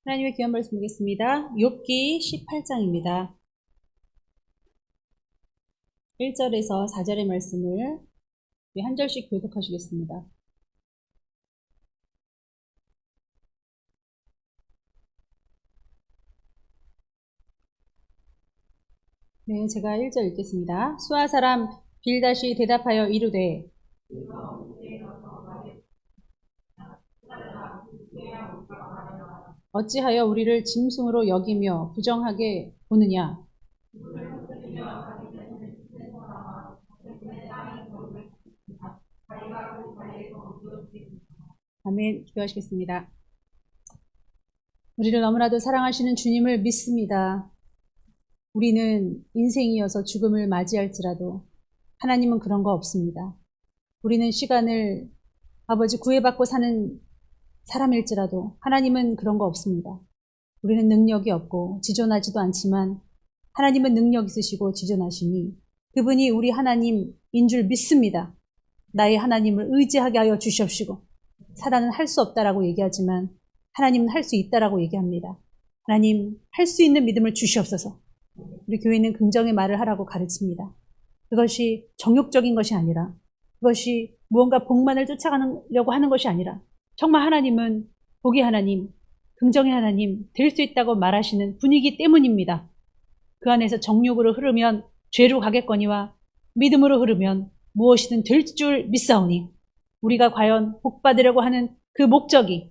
하나님의 귀한 말씀 보겠습니다. 욥기 18장입니다. 1절에서 4절의 말씀을 한 절씩 교독하시겠습니다. 네, 제가 1절 읽겠습니다. 수아 사람 빌닷이 대답하여 이르되 어찌하여 우리를 짐승으로 여기며 부정하게 보느냐. 아멘. 기도하시겠습니다. 우리를 너무나도 사랑하시는 주님을 믿습니다. 우리는 인생이어서 죽음을 맞이할지라도 하나님은 그런 거 없습니다. 우리는 시간을 아버지 구애받고 사는 사람일지라도 하나님은 그런 거 없습니다. 우리는 능력이 없고 지존하지도 않지만 하나님은 능력 있으시고 지존하시니 그분이 우리 하나님인 줄 믿습니다. 나의 하나님을 의지하게 하여 주시옵시고, 사단은 할 수 없다라고 얘기하지만 하나님은 할 수 있다라고 얘기합니다. 하나님, 할 수 있는 믿음을 주시옵소서. 우리 교회는 긍정의 말을 하라고 가르칩니다. 그것이 정욕적인 것이 아니라, 그것이 무언가 복만을 쫓아가려고 하는 것이 아니라, 정말 하나님은 복의 하나님, 긍정의 하나님, 될 수 있다고 말하시는 분이기 때문입니다. 그 안에서 정욕으로 흐르면 죄로 가겠거니와 믿음으로 흐르면 무엇이든 될 줄 믿사오니, 우리가 과연 복 받으려고 하는 그 목적이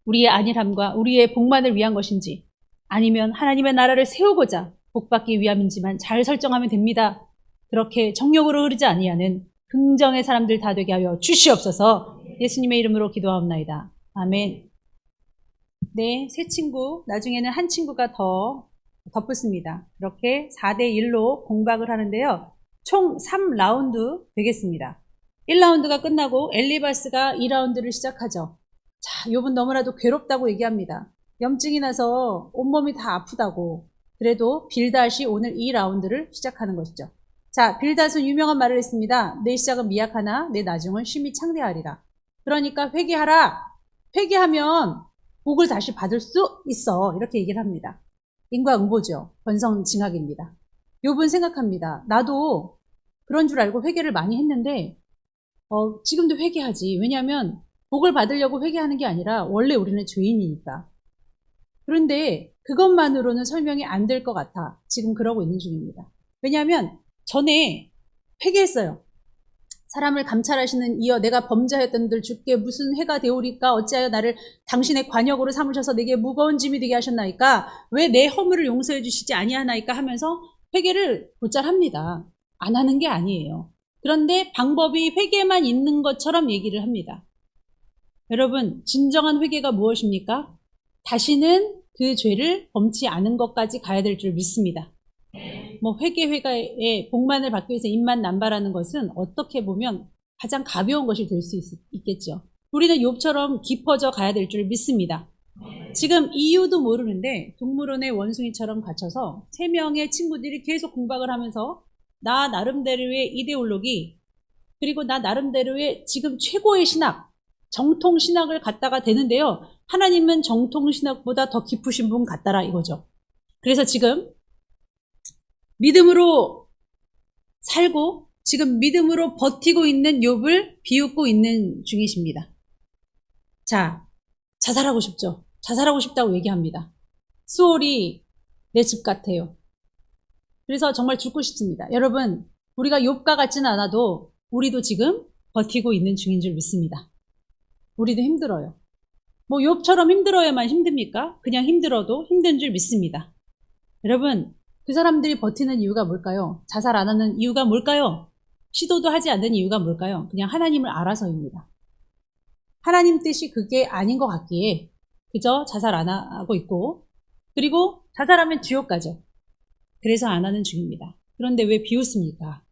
우리의 안일함과 우리의 복만을 위한 것인지, 아니면 하나님의 나라를 세우고자 복 받기 위함인지만 잘 설정하면 됩니다. 그렇게 정욕으로 흐르지 아니하는 긍정의 사람들 다 되게 하여 주시옵소서. 예수님의 이름으로 기도하옵나이다. 아멘. 네, 세 친구, 나중에는 한 친구가 더 덧붙습니다. 이렇게 4대1로 공박을 하는데요. 총 3라운드 되겠습니다. 1라운드가 끝나고 엘리바스가 2라운드를 시작하죠. 자, 욥은 너무나도 괴롭다고 얘기합니다. 염증이 나서 온몸이 다 아프다고. 그래도 빌닷이 오늘 2라운드를 시작하는 것이죠. 자, 빌닷은 유명한 말을 했습니다. 내 시작은 미약하나 내 나중은 심히 창대하리라. 그러니까 회개하라. 회개하면 복을 다시 받을 수 있어. 이렇게 얘기를 합니다. 인과응보죠. 권성징악입니다. 욥은 생각합니다. 나도 그런 줄 알고 회개를 많이 했는데 지금도 회개하지. 왜냐하면 복을 받으려고 회개하는 게 아니라 원래 우리는 죄인이니까. 그런데 그것만으로는 설명이 안 될 것 같아. 지금 그러고 있는 중입니다. 왜냐하면 전에 회개했어요. 사람을 감찰하시는 이여 내가 범죄하였던들 주께 무슨 해가 되오리까? 어찌하여 나를 당신의 관역으로 삼으셔서 내게 무거운 짐이 되게 하셨나이까? 왜 내 허물을 용서해 주시지 아니하나이까? 하면서 회개를 곧잘 합니다. 안 하는 게 아니에요. 그런데 방법이 회개만 있는 것처럼 얘기를 합니다. 여러분, 진정한 회개가 무엇입니까? 다시는 그 죄를 범치 않은 것까지 가야 될 줄 믿습니다. 회개의 복만을 받기 위해서 입만 남발하는 것은 어떻게 보면 가장 가벼운 것이 될 수 있겠죠. 우리는 욥처럼 깊어져 가야 될 줄 믿습니다. 지금 이유도 모르는데 동물원의 원숭이처럼 갇혀서 3명의 친구들이 계속 공박을 하면서 나 나름대로의 이데올로기, 그리고 나 나름대로의 지금 최고의 신학, 정통 신학을 갖다가 되는데요. 하나님은 정통 신학보다 더 깊으신 분 같다라 이거죠. 그래서 지금 믿음으로 살고 지금 믿음으로 버티고 있는 욥을 비웃고 있는 중이십니다. 자, 자살하고 싶죠? 자살하고 싶다고 얘기합니다. 수월이 내 집 같아요. 그래서 정말 죽고 싶습니다. 여러분, 우리가 욥과 같지는 않아도 우리도 지금 버티고 있는 중인 줄 믿습니다. 우리도 힘들어요. 욥처럼 힘들어야만 힘듭니까? 그냥 힘들어도 힘든 줄 믿습니다. 여러분, 그 사람들이 버티는 이유가 뭘까요? 자살 안 하는 이유가 뭘까요? 시도도 하지 않는 이유가 뭘까요? 그냥 하나님을 알아서입니다. 하나님 뜻이 그게 아닌 것 같기에 그저 자살 안 하고 있고, 그리고 자살하면 지옥 가죠. 그래서 안 하는 중입니다. 그런데 왜 비웃습니까?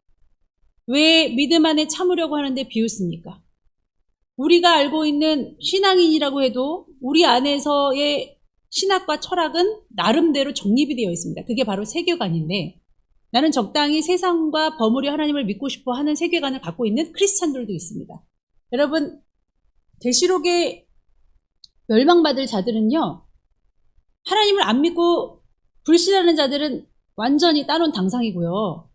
왜 믿음 안에 참으려고 하는데 비웃습니까? 우리가 알고 있는 신앙인이라고 해도 우리 안에서의 신학과 철학은 나름대로 정립이 되어 있습니다. 그게 바로 세계관인데, 나는 적당히 세상과 버무려 하나님을 믿고 싶어 하는 세계관을 갖고 있는 크리스찬들도 있습니다. 여러분, 계시록에 멸망받을 자들은요, 하나님을 안 믿고 불신하는 자들은 완전히 따놓은 당상이고요.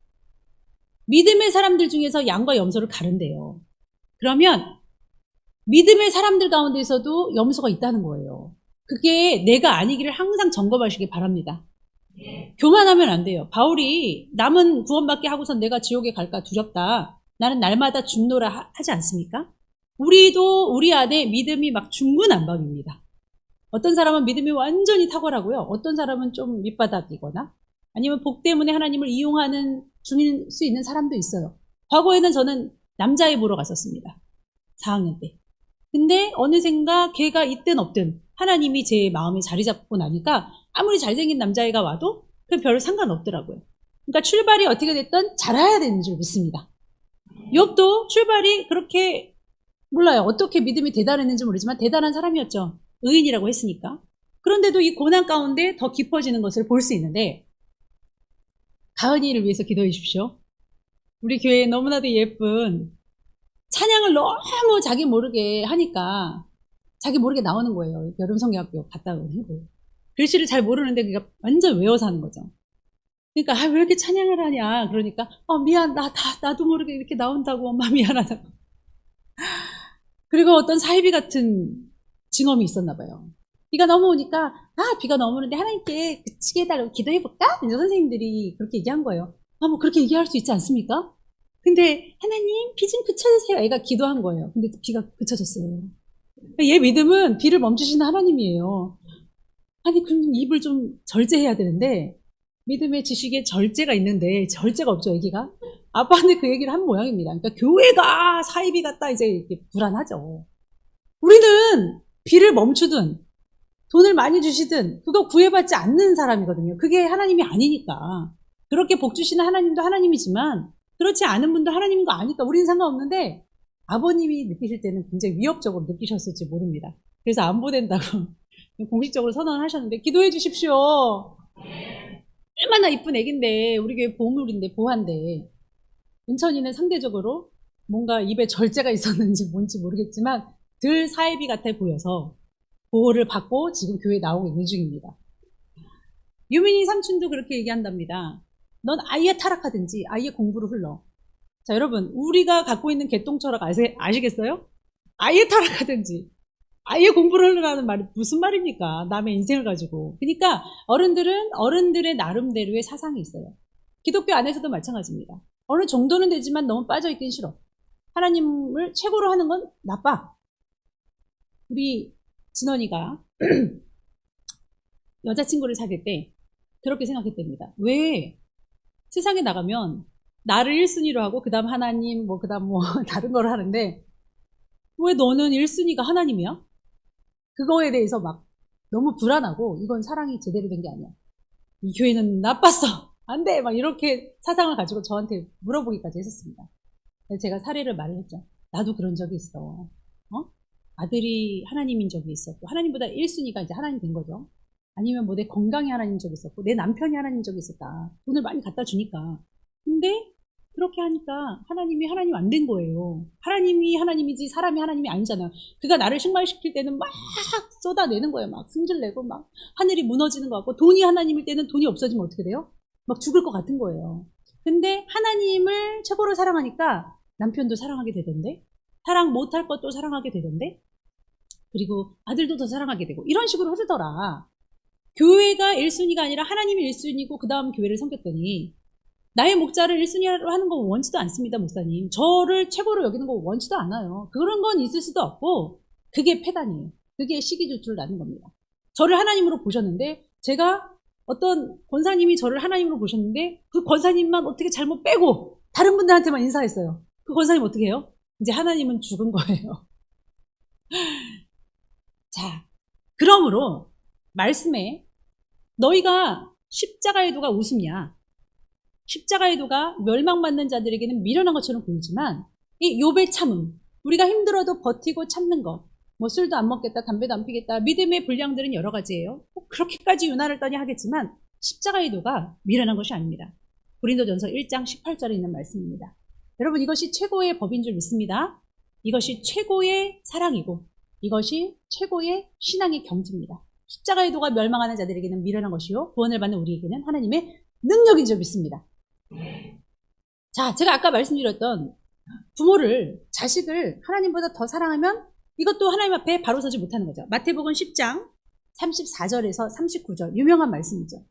믿음의 사람들 중에서 양과 염소를 가른대요. 그러면 믿음의 사람들 가운데서도 염소가 있다는 거예요. 그게 내가 아니기를 항상 점검하시기 바랍니다. 교만하면 안 돼요. 바울이 남은 구원받게 하고선 내가 지옥에 갈까 두렵다. 나는 날마다 죽노라 하지 않습니까? 우리도 우리 안에 믿음이 막 중구난방입니다. 어떤 사람은 믿음이 완전히 탁월하고요. 어떤 사람은 좀 밑바닥이거나 아니면 복 때문에 하나님을 이용하는 중일 수 있는 사람도 있어요. 과거에는 저는 남자애 보러 갔었습니다. 4학년 때. 근데 어느샌가 걔가 있든 없든 하나님이 제 마음에 자리 잡고 나니까 아무리 잘생긴 남자애가 와도 그 별 상관없더라고요. 그러니까 출발이 어떻게 됐든 잘해야 되는 줄 믿습니다. 욥도 출발이 그렇게 몰라요. 어떻게 믿음이 대단했는지 모르지만 대단한 사람이었죠. 의인이라고 했으니까. 그런데도 이 고난 가운데 더 깊어지는 것을 볼 수 있는데 가은이를 위해서 기도해 주십시오. 우리 교회에 너무나도 예쁜 찬양을 너무 자기 모르게 하니까 자기 모르게 나오는 거예요. 여름성경학교 갔다 오는 거예요. 글씨를 잘 모르는데 그러니까 완전 외워서 하는 거죠. 그러니까 왜 이렇게 찬양을 하냐. 그러니까 미안 나도 모르게 이렇게 나온다고 엄마 미안하다고. 그리고 어떤 사이비 같은 징험이 있었나 봐요. 비가 넘어오니까 비가 넘어오는데 하나님께 그치게 해달라고 기도해볼까? 이제 선생님들이 그렇게 얘기한 거예요. 뭐 그렇게 얘기할 수 있지 않습니까? 근데 하나님 비 좀 그쳐주세요. 애가 기도한 거예요. 근데 비가 그쳐졌어요. 얘 믿음은 비를 멈추시는 하나님이에요. 아니 그럼 입을 좀 절제해야 되는데 믿음의 지식에 절제가 있는데 절제가 없죠. 애기가. 아빠한테 그 얘기를 한 모양입니다. 그러니까 교회가 사이비 같다 이제 이렇게 불안하죠. 우리는 비를 멈추든 돈을 많이 주시든 그거 구애받지 않는 사람이거든요. 그게 하나님이 아니니까. 그렇게 복 주시는 하나님도 하나님이지만 그렇지 않은 분도 하나님인 거 아니까 우리는 상관없는데 아버님이 느끼실 때는 굉장히 위협적으로 느끼셨을지 모릅니다. 그래서 안 보낸다고 공식적으로 선언하셨는데 기도해 주십시오. 얼마나 이쁜 애긴데 우리 교회 보물인데 보한데 은천이는 상대적으로 뭔가 입에 절제가 있었는지 뭔지 모르겠지만 덜 사이비 같아 보여서 보호를 받고 지금 교회에 나오고 있는 중입니다. 유민이 삼촌도 그렇게 얘기한답니다. 넌 아예 타락하든지 아예 공부를 흘러. 자 여러분 우리가 갖고 있는 개똥철학 아시겠어요? 아예 타락하든지 아예 공부를 하려는 말이 무슨 말입니까? 남의 인생을 가지고. 그러니까 어른들은 어른들의 나름대로의 사상이 있어요. 기독교 안에서도 마찬가지입니다. 어느 정도는 되지만 너무 빠져있긴 싫어. 하나님을 최고로 하는 건 나빠. 우리 진원이가 여자친구를 사귈 때 그렇게 생각했답니다. 왜 세상에 나가면 나를 1순위로 하고 그 다음 하나님 그 다음 다른 걸 하는데 왜 너는 1순위가 하나님이야? 그거에 대해서 막 너무 불안하고 이건 사랑이 제대로 된 게 아니야. 이 교회는 나빴어. 안 돼. 막 이렇게 사상을 가지고 저한테 물어보기까지 했었습니다. 그래서 제가 사례를 말을 했죠. 나도 그런 적이 있어. 아들이 하나님인 적이 있었고 하나님보다 1순위가 이제 하나님 된 거죠. 아니면 내 건강이 하나님인 적이 있었고 내 남편이 하나님인 적이 있었다. 돈을 많이 갖다 주니까. 근데 그렇게 하니까 하나님이 하나님 안 된 거예요. 하나님이 하나님이지 사람이 하나님이 아니잖아요. 그가 나를 신발시킬 때는 막 쏟아내는 거예요. 막 승질내고 막 하늘이 무너지는 것 같고 돈이 하나님일 때는 돈이 없어지면 어떻게 돼요? 막 죽을 것 같은 거예요. 근데 하나님을 최고로 사랑하니까 남편도 사랑하게 되던데 사랑 못할 것도 사랑하게 되던데 그리고 아들도 더 사랑하게 되고 이런 식으로 흐르더라. 교회가 1순위가 아니라 하나님이 1순위고 그 다음 교회를 섬겼더니 나의 목자를 1순위로 하는 거 원치도 않습니다, 목사님. 저를 최고로 여기는 거 원치도 않아요. 그런 건 있을 수도 없고 그게 패단이에요. 그게 시기줄줄 나는 겁니다. 저를 하나님으로 보셨는데 제가 어떤 권사님이 저를 하나님으로 보셨는데 그 권사님만 어떻게 잘못 빼고 다른 분들한테만 인사했어요. 그 권사님 어떻게 해요? 이제 하나님은 죽은 거예요. 자, 그러므로 말씀에 너희가 십자가의 도가 웃음이야. 십자가의 도가 멸망받는 자들에게는 미련한 것처럼 보이지만 이 욥의 참음, 우리가 힘들어도 버티고 참는 것, 술도 안 먹겠다, 담배도 안 피겠다, 믿음의 분량들은 여러 가지예요. 그렇게까지 유난을 떠니 하겠지만 십자가의 도가 미련한 것이 아닙니다. 고린도전서 1장 18절에 있는 말씀입니다. 여러분 이것이 최고의 법인 줄 믿습니다. 이것이 최고의 사랑이고 이것이 최고의 신앙의 경지입니다. 십자가의 도가 멸망하는 자들에게는 미련한 것이요 구원을 받는 우리에게는 하나님의 능력인 줄 믿습니다. 자, 제가 아까 말씀드렸던 부모를, 자식을 하나님보다 더 사랑하면 이것도 하나님 앞에 바로 서지 못하는 거죠. 마태복음 10장 34절에서 39절 유명한 말씀이죠.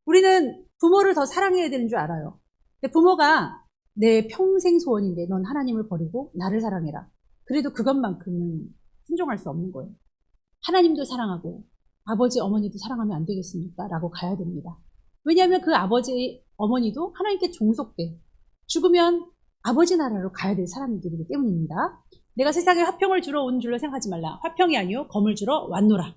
우리는 부모를 더 사랑해야 되는 줄 알아요. 근데 부모가 내 평생 소원인데 넌 하나님을 버리고 나를 사랑해라. 그래도 그것만큼은 순종할 수 없는 거예요. 하나님도 사랑하고 아버지, 어머니도 사랑하면 안 되겠습니까? 라고 가야 됩니다. 왜냐하면 그 아버지, 어머니도 하나님께 종속돼 죽으면 아버지 나라로 가야 될 사람들이기 때문입니다. 내가 세상에 화평을 주러 온 줄로 생각하지 말라. 화평이 아니요 검을 주러 왔노라.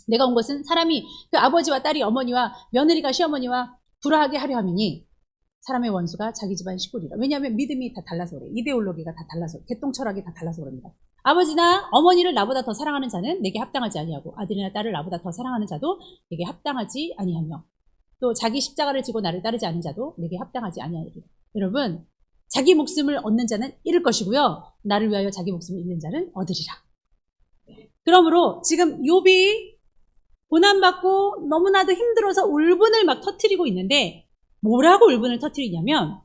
내가 온 것은 사람이 그 아버지와 딸이 어머니와 며느리가 시어머니와 불화하게 하려 하면이 사람의 원수가 자기 집안 식구리라. 왜냐하면 믿음이 다 달라서 그래. 이데올로기가 다 달라서, 개똥철학이 다 달라서 그럽니다. 아버지나 어머니를 나보다 더 사랑하는 자는 내게 합당하지 아니하고 아들이나 딸을 나보다 더 사랑하는 자도 내게 합당하지 아니하며 또 자기 십자가를 지고 나를 따르지 않은 자도 내게 합당하지 아니하리라. 여러분, 자기 목숨을 얻는 자는 잃을 것이고요. 나를 위하여 자기 목숨을 잃는 자는 얻으리라. 그러므로 지금 욥이 고난받고 너무나도 힘들어서 울분을 막 터뜨리고 있는데 뭐라고 울분을 터뜨리냐면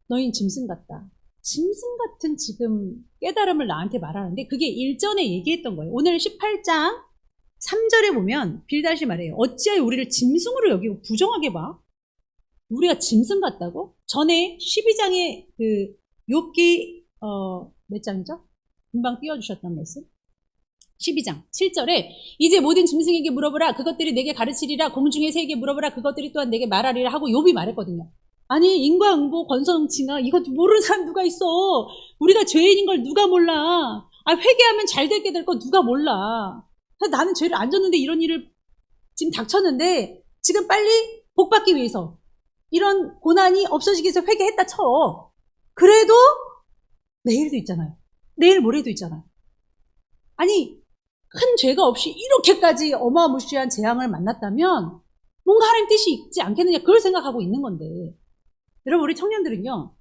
너희는 짐승 같다. 짐승 같은 지금 깨달음을 나한테 말하는데 그게 일전에 얘기했던 거예요. 오늘 18장 3절에 보면 빌닷이 말해요. 어찌하여 우리를 짐승으로 여기고 부정하게 봐? 우리가 짐승 같다고? 전에 12장에 그 욥기 몇 장이죠? 금방 띄워주셨던 말씀. 12장 7절에 이제 모든 짐승에게 물어보라. 그것들이 내게 가르치리라. 공중의 새에게 물어보라. 그것들이 또한 내게 말하리라 하고 욥이 말했거든요. 아니 인과응보 권선징악 이거 모르는 사람 누가 있어. 우리가 죄인인 걸 누가 몰라. 아, 회개하면 잘 되게 될 거 누가 몰라. 나는 죄를 안 졌는데 이런 일을 지금 닥쳤는데 지금 빨리 복받기 위해서 이런 고난이 없어지기 위해서 회개했다 쳐. 그래도 내일도 있잖아요. 내일 모레도 있잖아요. 아니 큰 죄가 없이 이렇게까지 어마무시한 재앙을 만났다면 뭔가 하나님 뜻이 있지 않겠느냐 그걸 생각하고 있는 건데 여러분 우리 청년들은요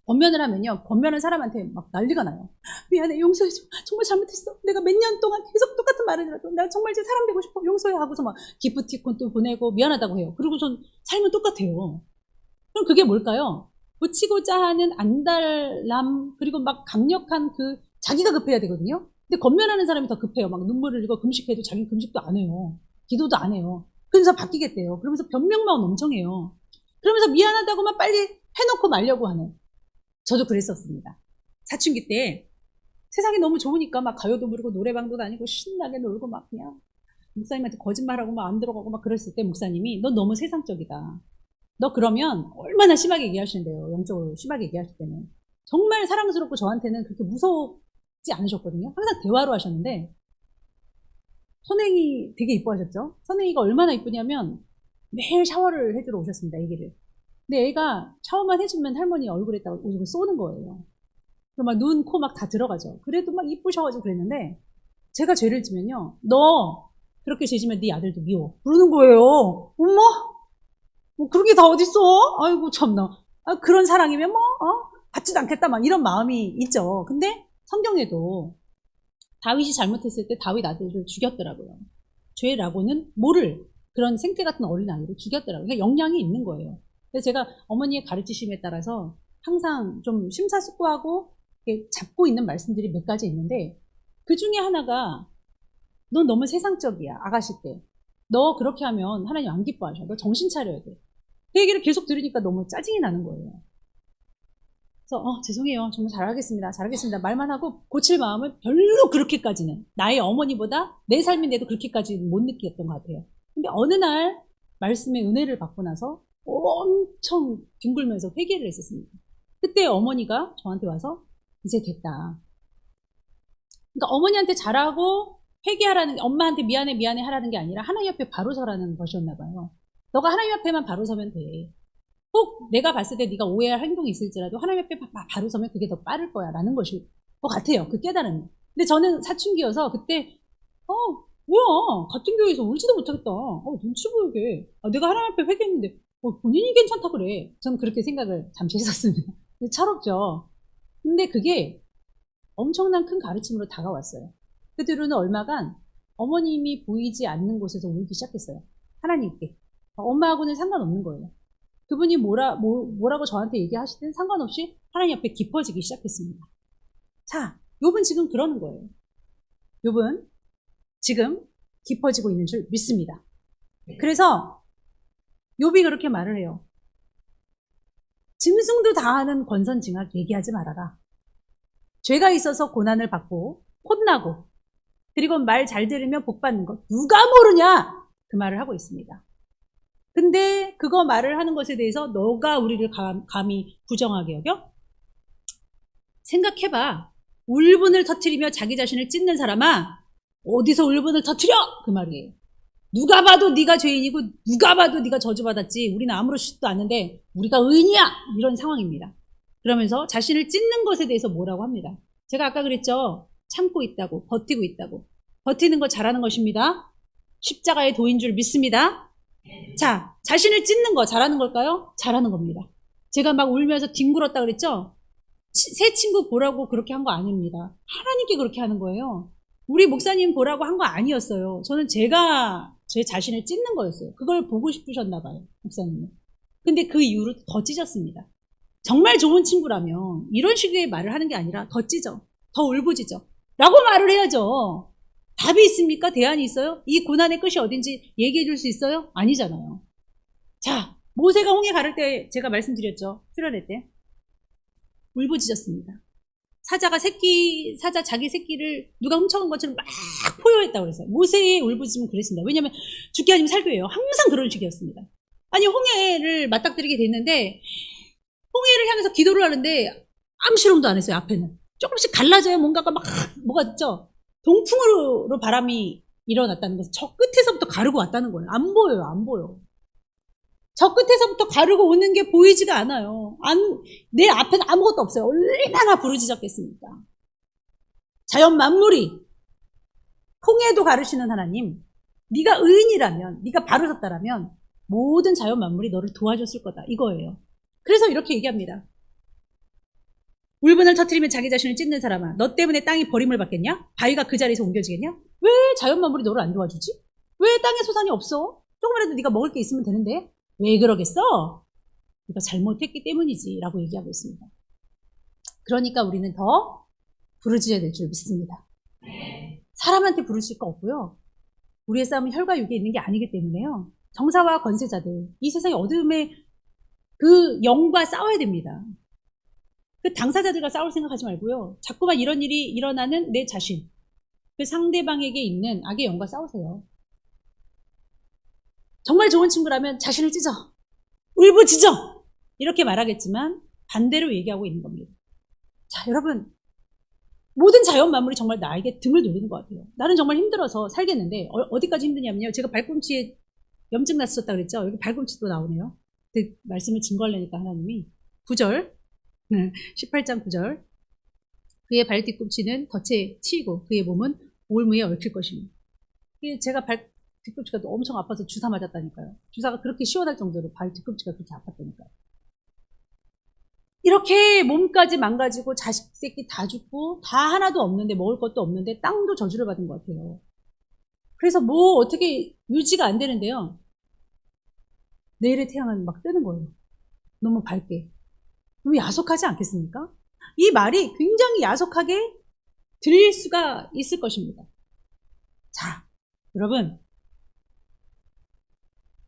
권면을 하면요 권면한 사람한테 막 난리가 나요. 미안해 용서해줘. 정말 잘못했어. 내가 몇 년 동안 계속 똑같은 말을 들어도 나 정말 이제 사람 되고 싶어. 용서해 하고서 막 기프티콘 또 보내고 미안하다고 해요. 그리고선 삶은 똑같아요. 그럼 그게 뭘까요? 고치고자 하는 안달남 그리고 막 강력한 그 자기가 급해야 되거든요. 근데 권면하는 사람이 더 급해요. 막 눈물을 흘리고 금식해도 자기는 금식도 안 해요. 기도도 안 해요. 그러면서 바뀌겠대요. 그러면서 변명만 엄청 해요. 그러면서 미안하다고만 빨리 해놓고 말려고 하는. 저도 그랬었습니다. 사춘기 때 세상이 너무 좋으니까 막 가요도 부르고 노래방도 다니고 신나게 놀고 막 그냥 목사님한테 거짓말하고 막 안 들어가고 막 그랬을 때 목사님이 너 너무 세상적이다. 너 그러면 얼마나 심하게 얘기하시는데요. 영적으로 심하게 얘기하실 때는. 정말 사랑스럽고 저한테는 그렇게 무섭지 않으셨거든요. 항상 대화로 하셨는데 선행이 되게 이뻐하셨죠. 선행이가 얼마나 이쁘냐면 매일 샤워를 해주러 오셨습니다. 애기를. 근데 애가 샤워만 해주면 할머니 얼굴에다가 오줌을 쏘는 거예요. 그럼 막 눈, 코 막 다 들어가죠. 그래도 막 이쁘셔가지고 그랬는데 제가 죄를 지면요. 너 그렇게 죄 지면 네 아들도 미워. 그러는 거예요. 엄마? 뭐 그런 게 다 어딨어? 아이고 참나. 아, 그런 사랑이면 뭐 받지도 않겠다 막 이런 마음이 있죠. 근데 성경에도 다윗이 잘못했을 때 다윗 아들을 죽였더라고요. 죄라고는 모를 그런 생태 같은 어린아이를 죽였더라고요. 그러니까 영향이 있는 거예요. 그래서 제가 어머니의 가르치심에 따라서 항상 좀 심사숙고하고 잡고 있는 말씀들이 몇 가지 있는데 그 중에 하나가 넌 너무 세상적이야. 아가씨 때. 너 그렇게 하면 하나님 안 기뻐하셔. 너 정신 차려야 돼. 그 얘기를 계속 들으니까 너무 짜증이 나는 거예요. 그래서 죄송해요. 정말 잘하겠습니다. 잘하겠습니다. 말만 하고 고칠 마음을 별로 그렇게까지는 나의 어머니보다 내 삶인데도 그렇게까지 못 느꼈던 것 같아요. 근데 어느 날 말씀의 은혜를 받고 나서 엄청 뒹굴면서 회개를 했었습니다. 그때 어머니가 저한테 와서 이제 됐다. 그러니까 어머니한테 잘하고 회개하라는 게 엄마한테 미안해 하라는 게 아니라 하나님 앞에 바로 서라는 것이었나 봐요. 너가 하나님 앞에만 바로 서면 돼. 꼭 내가 봤을 때 네가 오해할 행동이 있을지라도 하나님 앞에 바로 서면 그게 더 빠를 거야 라는 것일 것 같아요. 그 깨달음이. 근데 저는 사춘기여서 그때 뭐야 같은 교회에서 울지도 못하겠다. 눈치 보이게. 내가 하나님 앞에 회개했는데 본인이 괜찮다 그래. 저는 그렇게 생각을 잠시 했었습니다. 근데 철없죠. 근데 그게 엄청난 큰 가르침으로 다가왔어요. 그 뒤로는 얼마간 어머님이 보이지 않는 곳에서 울기 시작했어요. 하나님께. 엄마하고는 상관없는 거예요. 그분이 뭐라고 저한테 얘기하시든 상관없이 하나님 앞에 깊어지기 시작했습니다. 자, 욥은 지금 그러는 거예요. 욥은 지금 깊어지고 있는 줄 믿습니다. 그래서 욥이 그렇게 말을 해요. 짐승도 다하는 권선징악 얘기하지 말아라. 죄가 있어서 고난을 받고 혼나고 그리고 말 잘 들으면 복 받는 것 누가 모르냐? 그 말을 하고 있습니다. 근데 그거 말을 하는 것에 대해서 너가 우리를 감히 부정하게 여겨? 생각해봐. 울분을 터뜨리며 자기 자신을 찢는 사람아, 어디서 울분을 터뜨려? 그 말이에요. 누가 봐도 네가 죄인이고 누가 봐도 네가 저주받았지. 우리는 아무렇지도 않은데 우리가 의인이야. 이런 상황입니다. 그러면서 자신을 찢는 것에 대해서 뭐라고 합니다. 제가 아까 그랬죠. 참고 있다고, 버티고 있다고. 버티는 거 잘하는 것입니다. 십자가의 도인 줄 믿습니다. 자, 자신을 찢는 거 잘하는 걸까요? 잘하는 겁니다. 제가 막 울면서 뒹굴었다 그랬죠? 새 친구 보라고 그렇게 한 거 아닙니다. 하나님께 그렇게 하는 거예요. 우리 목사님 보라고 한 거 아니었어요. 저는 제가 제 자신을 찢는 거였어요. 그걸 보고 싶으셨나 봐요, 목사님은. 근데 그 이후로 더 찢었습니다. 정말 좋은 친구라면 이런 식의 말을 하는 게 아니라 더 찢어, 더 울부짖어 라고 말을 해야죠. 답이 있습니까? 대안이 있어요? 이 고난의 끝이 어딘지 얘기해 줄 수 있어요? 아니잖아요. 자, 모세가 홍해 가를 때 제가 말씀드렸죠. 출연회 때. 울부짖었습니다. 사자 자기 새끼를 누가 훔쳐간 것처럼 막 포효했다고 그랬어요. 모세의 울부짖음은 그랬습니다. 왜냐하면 죽게 아니면 살게예요. 항상 그런 식이었습니다. 아니, 홍해를 맞닥뜨리게 됐는데 홍해를 향해서 기도를 하는데 아무 실험도 안 했어요. 앞에는. 조금씩 갈라져요. 뭔가가 막 뭐가 있죠. 동풍으로 바람이 일어났다는 것은 저 끝에서부터 가르고 왔다는 거예요. 안 보여요. 안 보여. 저 끝에서부터 가르고 오는 게 보이지가 않아요. 내 앞에는 아무것도 없어요. 얼마나 부르짖었겠습니까? 자연 만물이 홍해도 가르시는 하나님, 네가 의인이라면, 네가 바로 섰다라면 모든 자연 만물이 너를 도와줬을 거다. 이거예요. 그래서 이렇게 얘기합니다. 울분을 터뜨리면 자기 자신을 찢는 사람아, 너 때문에 땅이 버림을 받겠냐? 바위가 그 자리에서 옮겨지겠냐? 왜 자연 만물이 너를 안 도와주지? 왜 땅에 소산이 없어? 조금이라도 네가 먹을 게 있으면 되는데 왜 그러겠어? 네가 잘못했기 때문이지 라고 얘기하고 있습니다. 그러니까 우리는 더 부르짖어야 될 줄 믿습니다. 사람한테 부르실 거 없고요. 우리의 싸움은 혈과 육에 있는 게 아니기 때문에요. 정사와 권세자들, 이 세상의 어둠의 그 영과 싸워야 됩니다. 그 당사자들과 싸울 생각하지 말고요. 자꾸만 이런 일이 일어나는 내 자신, 그 상대방에게 있는 악의 영과 싸우세요. 정말 좋은 친구라면 자신을 찢어, 울부짖어 이렇게 말하겠지만 반대로 얘기하고 있는 겁니다. 자, 여러분, 모든 자연 만물이 정말 나에게 등을 돌리는 것 같아요. 나는 정말 힘들어서 살겠는데 어디까지 힘드냐면요. 제가 발꿈치에 염증 났었다 그랬죠. 여기 발꿈치도 나오네요. 그 말씀을 증거하려니까 하나님이 9절 18장 9절 그의 발 뒤꿈치는 덫에 치이고 그의 몸은 올무에 얽힐 것입니다. 제가 발 뒤꿈치가 엄청 아파서 주사 맞았다니까요. 주사가 그렇게 시원할 정도로 발 뒤꿈치가 그렇게 아팠다니까요. 이렇게 몸까지 망가지고 자식 새끼 다 죽고 다 하나도 없는데 먹을 것도 없는데 땅도 저주를 받은 것 같아요. 그래서 뭐 어떻게 유지가 안 되는데요. 내일의 태양은 막 뜨는 거예요. 너무 밝게. 너무 야속하지 않겠습니까? 이 말이 굉장히 야속하게 들릴 수가 있을 것입니다. 자, 여러분,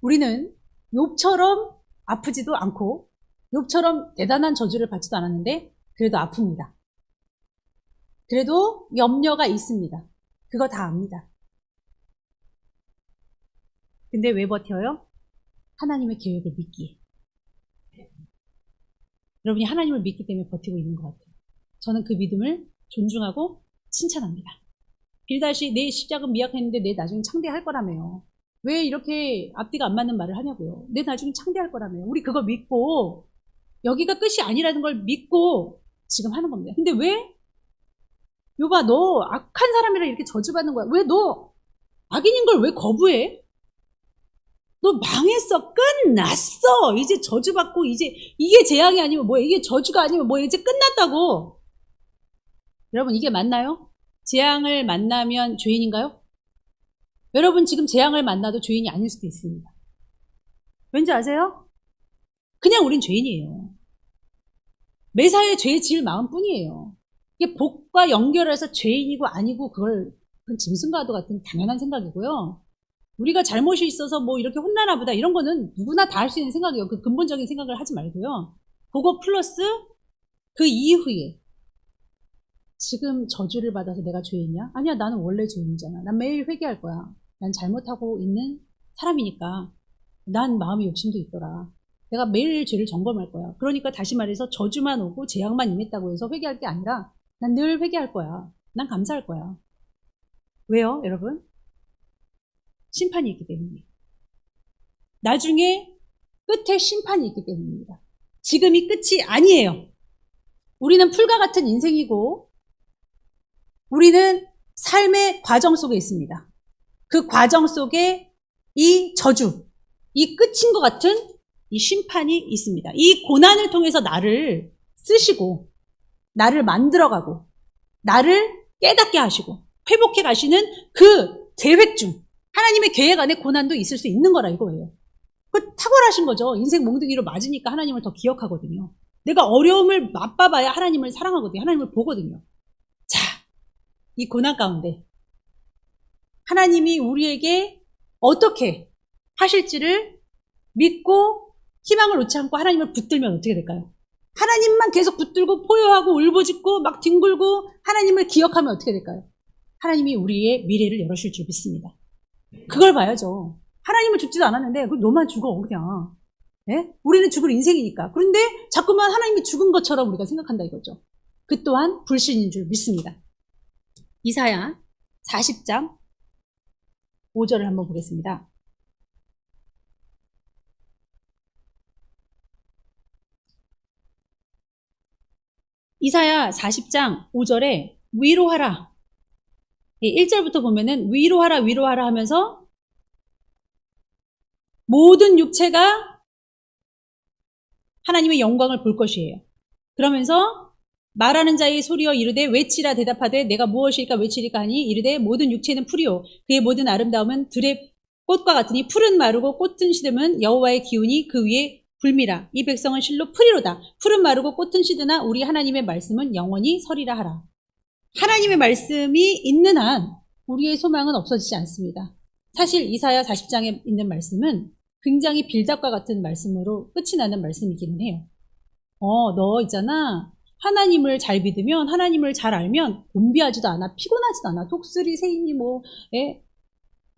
우리는 욥처럼 아프지도 않고 욥처럼 대단한 저주를 받지도 않았는데 그래도 아픕니다. 그래도 염려가 있습니다. 그거 다 압니다. 근데 왜 버텨요? 하나님의 계획을 믿기에. 여러분이 하나님을 믿기 때문에 버티고 있는 것 같아요. 저는 그 믿음을 존중하고 칭찬합니다. 빌다시 내 시작은 미약했는데 내 나중에 창대할 거라며요. 왜 이렇게 앞뒤가 안 맞는 말을 하냐고요. 내 나중에 창대할 거라며요. 우리 그거 믿고 여기가 끝이 아니라는 걸 믿고 지금 하는 겁니다. 근데 왜? 요봐, 너 악한 사람이라 이렇게 저주받는 거야. 왜 너 악인인 걸 왜 거부해? 너 망했어. 끝났어. 이제 저주받고 이제 이게 재앙이 아니면 뭐야. 이게 저주가 아니면 뭐야. 이제 끝났다고. 여러분, 이게 맞나요? 재앙을 만나면 죄인인가요? 여러분 지금 재앙을 만나도 죄인이 아닐 수도 있습니다. 왠지 아세요? 그냥 우린 죄인이에요. 매사에 죄 지을 마음뿐이에요. 이게 복과 연결해서 죄인이고 아니고 그건 짐승과도 같은 당연한 생각이고요. 우리가 잘못이 있어서 뭐 이렇게 혼나나 보다 이런 거는 누구나 다 할 수 있는 생각이에요. 그 근본적인 생각을 하지 말고요. 그거 플러스 그 이후에 지금 저주를 받아서 내가 죄인이야? 아니야, 나는 원래 죄인이잖아. 난 매일 회개할 거야. 난 잘못하고 있는 사람이니까. 난 마음의 욕심도 있더라. 내가 매일 죄를 점검할 거야. 그러니까 다시 말해서 저주만 오고 재앙만 임했다고 해서 회개할 게 아니라 난 늘 회개할 거야. 난 감사할 거야. 왜요, 여러분? 심판이 있기 때문이에요. 나중에 끝에 심판이 있기 때문입니다. 지금이 끝이 아니에요. 우리는 풀과 같은 인생이고 우리는 삶의 과정 속에 있습니다. 그 과정 속에 이 저주, 이 끝인 것 같은 이 심판이 있습니다. 이 고난을 통해서 나를 쓰시고 나를 만들어가고 나를 깨닫게 하시고 회복해 가시는 그 계획 중 하나님의 계획 안에 고난도 있을 수 있는 거라 이거예요. 그 탁월하신 거죠. 인생 몽둥이로 맞으니까 하나님을 더 기억하거든요. 내가 어려움을 맛봐봐야 하나님을 사랑하거든요. 하나님을 보거든요. 자, 이 고난 가운데 하나님이 우리에게 어떻게 하실지를 믿고 희망을 놓지 않고 하나님을 붙들면 어떻게 될까요? 하나님만 계속 붙들고 포효하고 울부짖고 막 뒹굴고 하나님을 기억하면 어떻게 될까요? 하나님이 우리의 미래를 열어줄 줄 믿습니다. 그걸 봐야죠. 하나님을 죽지도 않았는데 너만 죽어 그냥. 예? 우리는 죽을 인생이니까. 그런데 자꾸만 하나님이 죽은 것처럼 우리가 생각한다 이거죠. 그 또한 불신인 줄 믿습니다. 이사야 40장 5절을 한번 보겠습니다. 이사야 40장 5절에 위로하라. 1절부터 보면은 위로하라 위로하라 하면서 모든 육체가 하나님의 영광을 볼 것이에요. 그러면서 말하는 자의 소리여 이르되 외치라 대답하되 내가 무엇일까 외치리까 하니 이르되 모든 육체는 풀이요 그의 모든 아름다움은 들의 꽃과 같으니 풀은 마르고 꽃은 시듬은 여호와의 기운이 그 위에 불미라. 이 백성은 실로 풀이로다. 풀은 마르고 꽃은 시드나 우리 하나님의 말씀은 영원히 서리라 하라. 하나님의 말씀이 있는 한 우리의 소망은 없어지지 않습니다. 사실 이사야 40장에 있는 말씀은 굉장히 빌답과 같은 말씀으로 끝이 나는 말씀이기는 해요. 너 있잖아. 하나님을 잘 믿으면 하나님을 잘 알면 곤비하지도 않아. 피곤하지도 않아. 독수리 새임이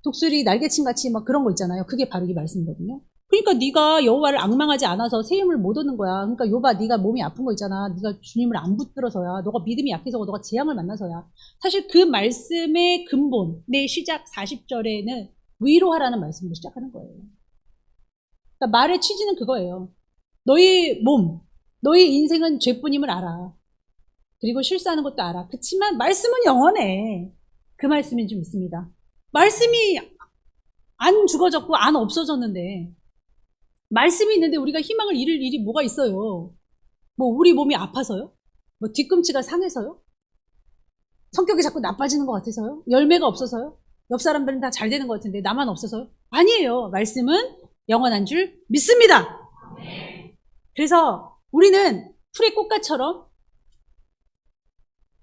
독수리 날개침같이 막 그런 거 있잖아요. 그게 바로 이 말씀이거든요. 그러니까 네가 여호와를 앙망하지 않아서 새 힘을 못 얻는 거야. 그러니까 요봐 네가 몸이 아픈 거 있잖아. 네가 주님을 안 붙들어서야. 너가 믿음이 약해서 너가 재앙을 만나서야. 사실 그 말씀의 근본, 내 시작 40절에는 위로하라는 말씀으로 시작하는 거예요. 그러니까 말의 취지는 그거예요. 너희 몸, 너희 인생은 죄뿐임을 알아. 그리고 실수하는 것도 알아. 그렇지만 말씀은 영원해. 그 말씀이 좀 있습니다. 말씀이 안 죽어졌고 안 없어졌는데 말씀이 있는데 우리가 희망을 잃을 일이 뭐가 있어요? 뭐 우리 몸이 아파서요? 뭐 뒤꿈치가 상해서요? 성격이 자꾸 나빠지는 것 같아서요? 열매가 없어서요? 옆 사람들은 다 잘 되는 것 같은데 나만 없어서요? 아니에요. 말씀은 영원한 줄 믿습니다. 그래서 우리는 풀의 꽃가처럼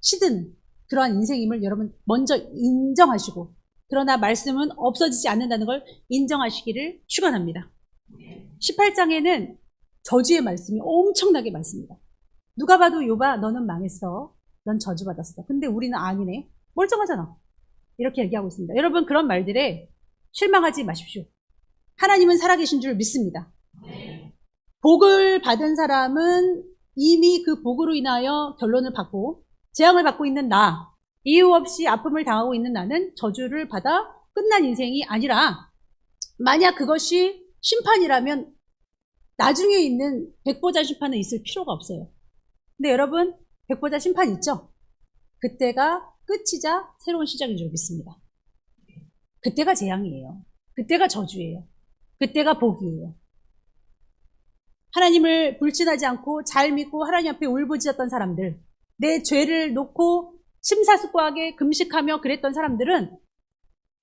시든 그러한 인생임을 여러분 먼저 인정하시고 그러나 말씀은 없어지지 않는다는 걸 인정하시기를 축원합니다. 18장에는 저주의 말씀이 엄청나게 많습니다. 누가 봐도 욥아 너는 망했어. 넌 저주받았어. 근데 우리는 아니네. 멀쩡하잖아. 이렇게 얘기하고 있습니다. 여러분 그런 말들에 실망하지 마십시오. 하나님은 살아계신 줄 믿습니다. 복을 받은 사람은 이미 그 복으로 인하여 결론을 받고 재앙을 받고 있는 나, 이유 없이 아픔을 당하고 있는 나는 저주를 받아 끝난 인생이 아니라 만약 그것이 심판이라면 나중에 있는 백보자 심판은 있을 필요가 없어요. 근데 여러분 백보자 심판 있죠? 그때가 끝이자 새로운 시작인 줄 믿습니다. 그때가 재앙이에요. 그때가 저주예요. 그때가 복이에요. 하나님을 불신하지 않고 잘 믿고 하나님 앞에 울부짖었던 사람들, 내 죄를 놓고 심사숙고하게 금식하며 그랬던 사람들은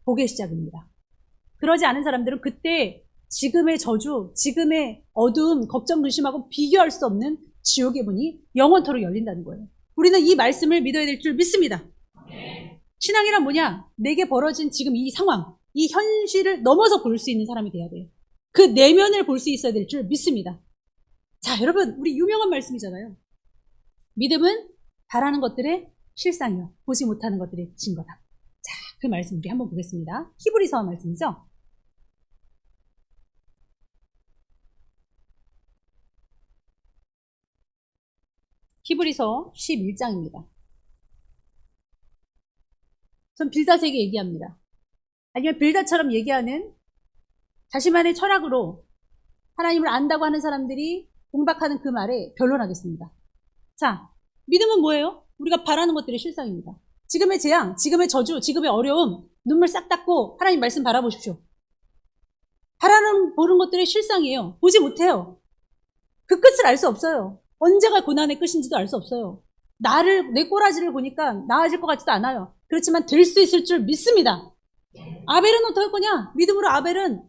복의 시작입니다. 그러지 않은 사람들은 그때 지금의 저주, 지금의 어두움, 걱정, 근심하고 비교할 수 없는 지옥의 문이 영원토록 열린다는 거예요. 우리는 이 말씀을 믿어야 될 줄 믿습니다. 신앙이란 뭐냐? 내게 벌어진 지금 이 상황, 이 현실을 넘어서 볼 수 있는 사람이 돼야 돼요. 그 내면을 볼 수 있어야 될 줄 믿습니다. 자, 여러분, 우리 유명한 말씀이잖아요. 믿음은 바라는 것들의 실상이요, 보지 못하는 것들의 증거다. 자, 그 말씀 우리 한번 보겠습니다. 히브리서 말씀이죠. 히브리서 11장입니다. 전 빌닷에게 얘기합니다. 아니면 빌닷처럼 얘기하는 자신만의 철학으로 하나님을 안다고 하는 사람들이 공박하는 그 말에 변론하겠습니다. 자, 믿음은 뭐예요? 우리가 바라는 것들의 실상입니다. 지금의 재앙, 지금의 저주, 지금의 어려움, 눈물 싹 닦고 하나님 말씀 바라보십시오. 보는 것들의 실상이에요. 보지 못해요. 그 끝을 알 수 없어요. 언제가 고난의 끝인지도 알 수 없어요. 내 꼬라지를 보니까 나아질 것 같지도 않아요. 그렇지만 될 수 있을 줄 믿습니다. 아벨은 어떻게 할 거냐? 믿음으로 아벨은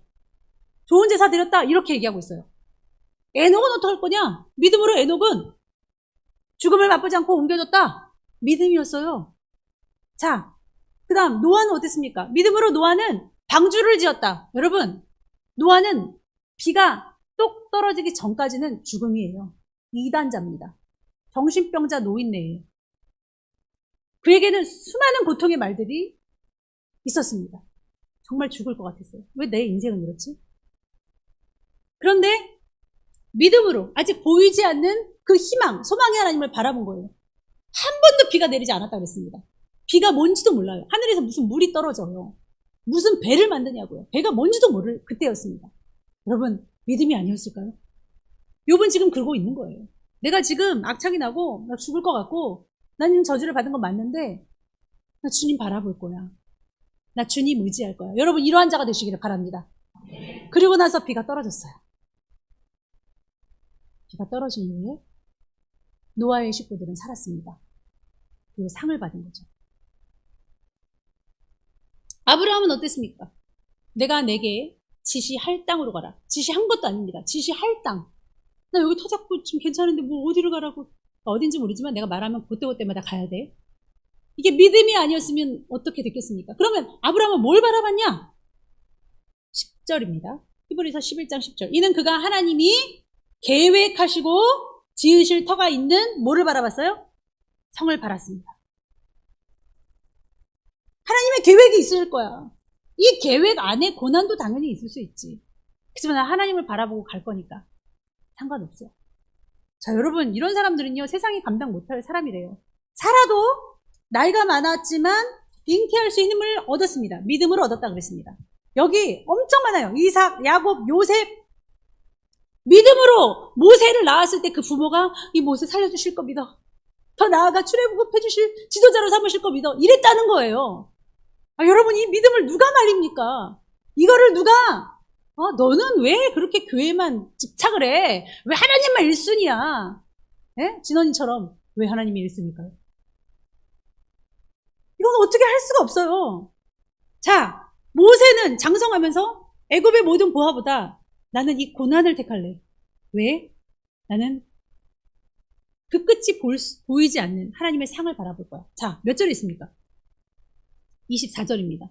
좋은 제사 드렸다, 이렇게 얘기하고 있어요. 에녹은 어떻게 할 거냐? 믿음으로 에녹은 죽음을 맛보지 않고 옮겨졌다. 믿음이었어요. 자, 그 다음 노아는 어땠습니까? 믿음으로 노아는 방주를 지었다. 여러분, 노아는 비가 똑 떨어지기 전까지는 죽음이에요. 이단자입니다. 정신병자 노인네예요. 그에게는 수많은 고통의 말들이 있었습니다. 정말 죽을 것 같았어요. 왜 내 인생은 이렇지? 그런데 믿음으로 아직 보이지 않는 그 희망, 소망의 하나님을 바라본 거예요. 한 번도 비가 내리지 않았다고 그랬습니다. 비가 뭔지도 몰라요. 하늘에서 무슨 물이 떨어져요. 무슨 배를 만드냐고요. 배가 뭔지도 모를 그때였습니다. 여러분, 믿음이 아니었을까요? 욥은 지금 그러고 있는 거예요. 내가 지금 악창이 나고 나 죽을 것 같고 나는 저주를 받은 건 맞는데 나 주님 바라볼 거야. 나 주님 의지할 거야. 여러분, 이러한 자가 되시기를 바랍니다. 그리고 나서 비가 떨어졌어요. 비가 떨어진 후에 노아의 식구들은 살았습니다. 그리고 상을 받은 거죠. 아브라함은 어땠습니까? 내가 내게 지시할 땅으로 가라. 지시한 것도 아닙니다. 지시할 땅. 나 여기 터잡고 좀 괜찮은데 뭐 어디로 가라고. 어딘지 모르지만 내가 말하면 그때그때마다 가야 돼. 이게 믿음이 아니었으면 어떻게 됐겠습니까? 그러면 아브라함은 뭘 바라봤냐? 10절입니다. 히브리서 11장 10절. 이는 그가 하나님이 계획하시고 지으실 터가 있는 뭐를 바라봤어요? 성을 바랐습니다. 하나님의 계획이 있을 거야. 이 계획 안에 고난도 당연히 있을 수 있지. 그렇지만 하나님을 바라보고 갈 거니까 상관없어요. 자, 여러분, 이런 사람들은요, 세상이 감당 못할 사람이래요. 살아도 나이가 많았지만 잉태할 수 있는 힘을 얻었습니다. 믿음을 얻었다 그랬습니다. 여기 엄청 많아요. 이삭, 야곱, 요셉. 믿음으로 모세를 낳았을 때 그 부모가 이 모세 살려주실 거 믿어. 더 나아가 출애굽해 주실 지도자로 삼으실 거 믿어. 이랬다는 거예요. 여러분, 이 믿음을 누가 말립니까? 이거를 누가 너는 왜 그렇게 교회만 집착을 해? 왜 하나님만 1순위야? 예? 진원이처럼 왜 하나님이 1순위일까요? 이건 어떻게 할 수가 없어요. 자, 모세는 장성하면서 애굽의 모든 보화보다 나는 이 고난을 택할래. 왜? 나는 그 끝이 보이지 않는 하나님의 상을 바라볼 거야. 자, 몇 절에 있습니까? 24절입니다.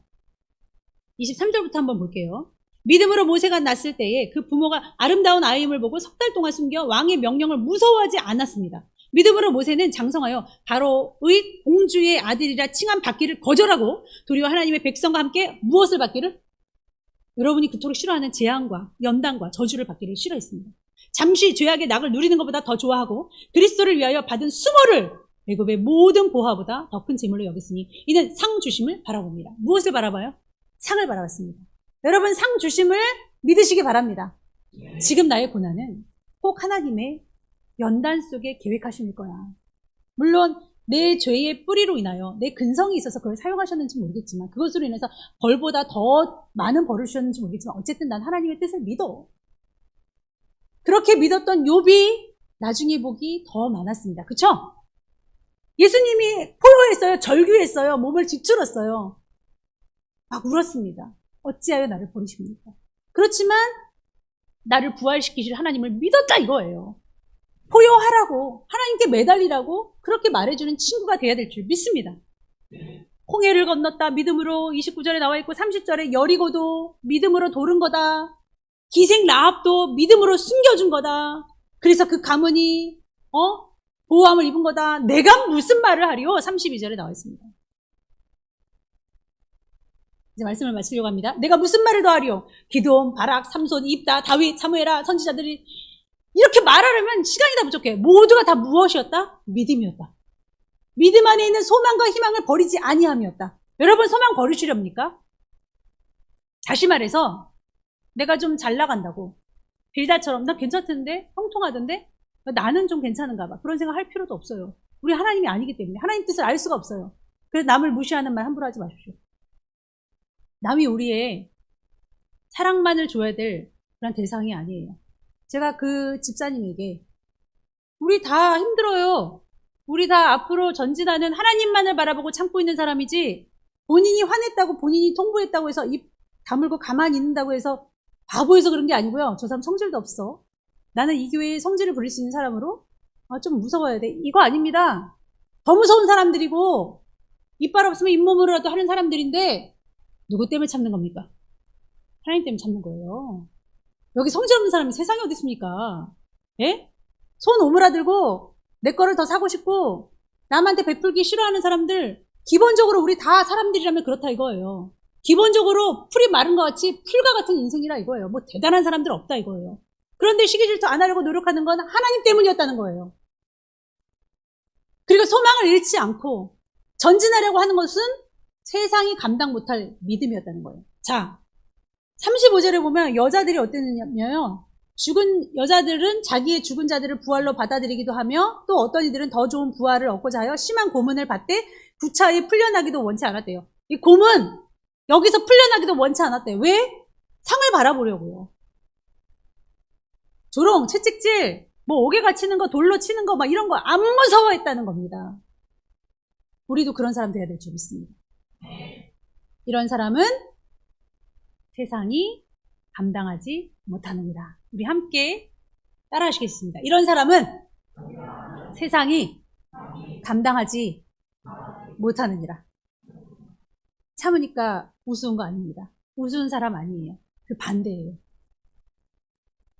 23절부터 한번 볼게요. 믿음으로 모세가 낳았을 때에 그 부모가 아름다운 아이임을 보고 석 달 동안 숨겨 왕의 명령을 무서워하지 않았습니다. 믿음으로 모세는 장성하여 바로의 공주의 아들이라 칭함 받기를 거절하고 도리어 하나님의 백성과 함께 무엇을 받기를? 여러분이 그토록 싫어하는 재앙과 연단과 저주를 받기를 싫어했습니다. 잠시 죄악의 낙을 누리는 것보다 더 좋아하고 그리스도를 위하여 받은 수모를 애굽의 모든 보화보다 더 큰 재물로 여겼으니 이는 상 주심을 바라봅니다. 무엇을 바라봐요? 상을 바라봤습니다. 여러분, 상 주심을 믿으시기 바랍니다. 지금 나의 고난은 꼭 하나님의 연단 속에 계획하실 거야. 물론 내 죄의 뿌리로 인하여 내 근성이 있어서 그걸 사용하셨는지 모르겠지만 그것으로 인해서 벌보다 더 많은 벌을 주셨는지 모르겠지만 어쨌든 난 하나님의 뜻을 믿어. 그렇게 믿었던 욥이 나중에 복이 더 많았습니다. 그쵸? 예수님이 포효했어요. 절규했어요. 몸을 뒤틀었어요. 막 울었습니다. 어찌하여 나를 버리십니까? 그렇지만 나를 부활시키실 하나님을 믿었다 이거예요. 포효하라고, 하나님께 매달리라고 그렇게 말해주는 친구가 돼야 될 줄 믿습니다. 홍해를 건넜다 믿음으로 29절에 나와 있고 30절에 여리고도 믿음으로 도른 거다. 기생 라합도 믿음으로 숨겨준 거다. 그래서 그 가문이 보호함을 입은 거다. 내가 무슨 말을 하리요? 32절에 나와 있습니다. 이제 말씀을 마치려고 합니다. 내가 무슨 말을 더 하리요? 기드온, 바락, 삼손, 입다, 다윗, 사무엘아, 선지자들이 이렇게 말하려면 시간이 다 부족해. 모두가 다 무엇이었다? 믿음이었다. 믿음 안에 있는 소망과 희망을 버리지 아니함이었다. 여러분 소망 버리시렵니까? 다시 말해서 내가 좀 잘 나간다고 빌다처럼 나 괜찮던데? 형통하던데? 나는 좀 괜찮은가 봐. 그런 생각 할 필요도 없어요. 우리 하나님이 아니기 때문에 하나님 뜻을 알 수가 없어요. 그래서 남을 무시하는 말 함부로 하지 마십시오. 남이 우리의 사랑만을 줘야 될 그런 대상이 아니에요. 제가 그 집사님에게 우리 다 힘들어요. 우리 다 앞으로 전진하는 하나님만을 바라보고 참고 있는 사람이지 본인이 화냈다고 본인이 통보했다고 해서 입 다물고 가만히 있는다고 해서 바보여서 그런 게 아니고요. 저 사람 성질도 없어. 나는 이 교회에 성질을 부릴 수 있는 사람으로 좀 무서워야 돼. 이거 아닙니다. 더 무서운 사람들이고 이빨 없으면 잇몸으로라도 하는 사람들인데 누구 때문에 참는 겁니까? 하나님 때문에 참는 거예요. 여기 성질 없는 사람이 세상에 어디 있습니까? 예? 손 오므라들고 내 거를 더 사고 싶고 남한테 베풀기 싫어하는 사람들 기본적으로 우리 다 사람들이라면 그렇다 이거예요. 기본적으로 풀이 마른 것 같이 풀과 같은 인생이라 이거예요. 뭐 대단한 사람들 없다 이거예요. 그런데 시기 질투 안 하려고 노력하는 건 하나님 때문이었다는 거예요. 그리고 소망을 잃지 않고 전진하려고 하는 것은 세상이 감당 못할 믿음이었다는 거예요. 자, 35절에 보면 여자들이 어땠냐면요. 죽은 여자들은 자기의 죽은 자들을 부활로 받아들이기도 하며 또 어떤 이들은 더 좋은 부활을 얻고자 하여 심한 고문을 받되 구차히 풀려나기도 원치 않았대요. 이 고문 여기서 풀려나기도 원치 않았대요. 왜? 상을 바라보려고요. 조롱, 채찍질, 뭐 옥에 갇히는 거, 돌로 치는 거 막 이런 거 안 무서워했다는 겁니다. 우리도 그런 사람 돼야 될 줄 믿습니다. 이런 사람은 세상이 감당하지 못하느니라. 우리 함께 따라 하시겠습니다. 이런 사람은 세상이 감당하지 못하느니라. 참으니까 우스운 거 아닙니다. 우스운 사람 아니에요. 그 반대예요.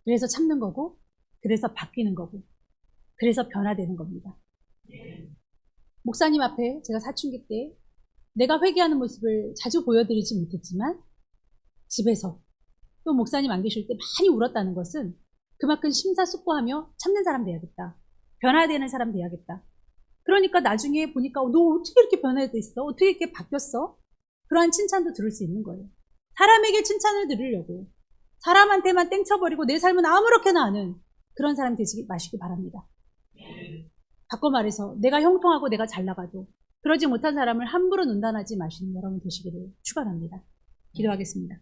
그래서 참는 거고, 그래서 바뀌는 거고, 그래서 변화되는 겁니다. 목사님 앞에 제가 사춘기 때 내가 회개하는 모습을 자주 보여드리지 못했지만 집에서 또 목사님 안 계실 때 많이 울었다는 것은 그만큼 심사숙고하며 참는 사람 돼야겠다. 변화되는 사람 돼야겠다. 그러니까 나중에 보니까 너 어떻게 이렇게 변화됐어? 어떻게 이렇게 바뀌었어? 그러한 칭찬도 들을 수 있는 거예요. 사람에게 칭찬을 들으려고 사람한테만 땡쳐버리고 내 삶은 아무렇게나 하는 그런 사람 되지 마시기 바랍니다. 바꿔 말해서 내가 형통하고 내가 잘 나가도 그러지 못한 사람을 함부로 논단하지 마시는 여러분 되시기를 축원합니다. 기도하겠습니다.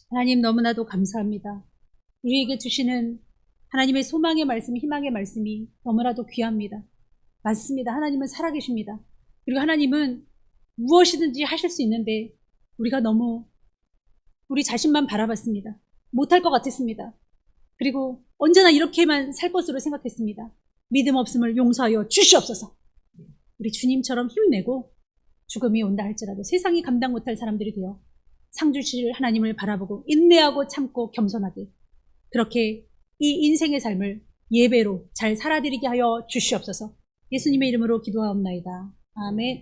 하나님 너무나도 감사합니다. 우리에게 주시는 하나님의 소망의 말씀, 희망의 말씀이 너무나도 귀합니다. 맞습니다. 하나님은 살아계십니다. 그리고 하나님은 무엇이든지 하실 수 있는데 우리가 너무 우리 자신만 바라봤습니다. 못할 것 같았습니다. 그리고 언제나 이렇게만 살 것으로 생각했습니다. 믿음 없음을 용서하여 주시옵소서. 우리 주님처럼 힘내고 죽음이 온다 할지라도 세상이 감당 못할 사람들이 되어 상 주실 하나님을 바라보고 인내하고 참고 겸손하게 그렇게 이 인생의 삶을 예배로 잘 살아드리게 하여 주시옵소서. 예수님의 이름으로 기도하옵나이다. 아멘.